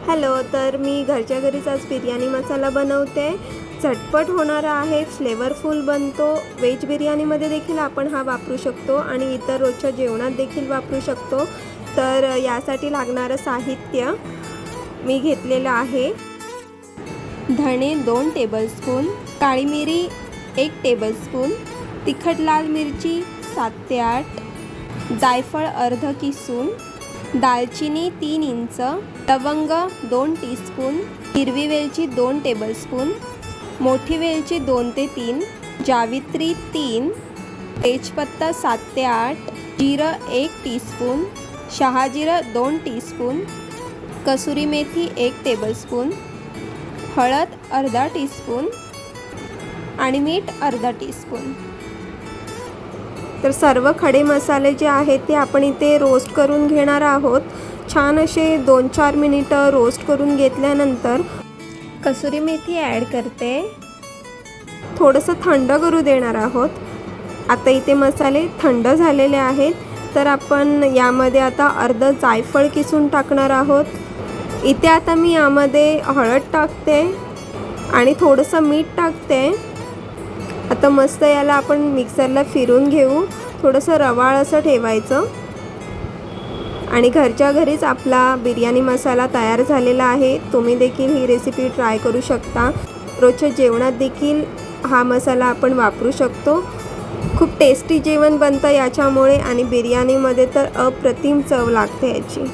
Hello, तर मी घरच्या घरीच आज बिर्याणी मसाला बनवते। झटपट होणारा आहे, फ्लेवरफुल बनतो। व्हेज बिर्याणीमध्ये देखील आपण हा वापरू शकतो आणि इतर रोजच्या जेवणात देखील वापरू शकतो। तर यासाठी लागणारं साहित्य मी घेतलेलं आहे। धणे 2 टेबलस्पून, काळी मिरी 1 टेबलस्पून, तिखट लाल मिरची 7 ते 8, जायफळ अर्धा किसून, दालचिनी 3 इंच, लवंग 2 टीस्पून, हिरवी वेलची 2 टेबलस्पून, मोठी वेलची 2 ते 3, जावित्री 3, तेजपत्ता 7 ते 8, जिरं 1 teaspoon, शहाजिरं 2 teaspoon, kasuri methi 1 tablespoon, हळद अर्धा टीस्पून आणि मीठ अर्धा टीस्पून। तर सर्व खडे मसाले जे आहेत ते आपण इथे रोस्ट करून घेणार आहोत। छान असे 2-4 मिनिटं रोस्ट करून घेतल्यानंतर कसुरी मेथी ॲड करते। थोडंसं थंड करू देणार आहोत। आता इथे मसाले थंड झालेले आहेत, तर आपण यामध्ये आता अर्ध जायफळ किसून टाकणार आहोत। इथे आता मी यामध्ये हळद टाकते आणि थोडंसं मीठ टाकते। आता मस्त याला आपण मिक्सरला फिरून घेऊ। थोडंसं रवाळ असं ठेवायचं आणि घरच्या घरीच आपला बिर्याणी मसाला तयार झालेला आहे। तुम्ही देखील ही रेसिपी ट्राय करू शकता। रोजच्या जेवणात देखील हा मसाला आपण वापरू शकतो। खूप टेस्टी जेवण बनतं याच्यामुळे आणि बिर्याणीमध्ये तर अप्रतिम चव लागते याची।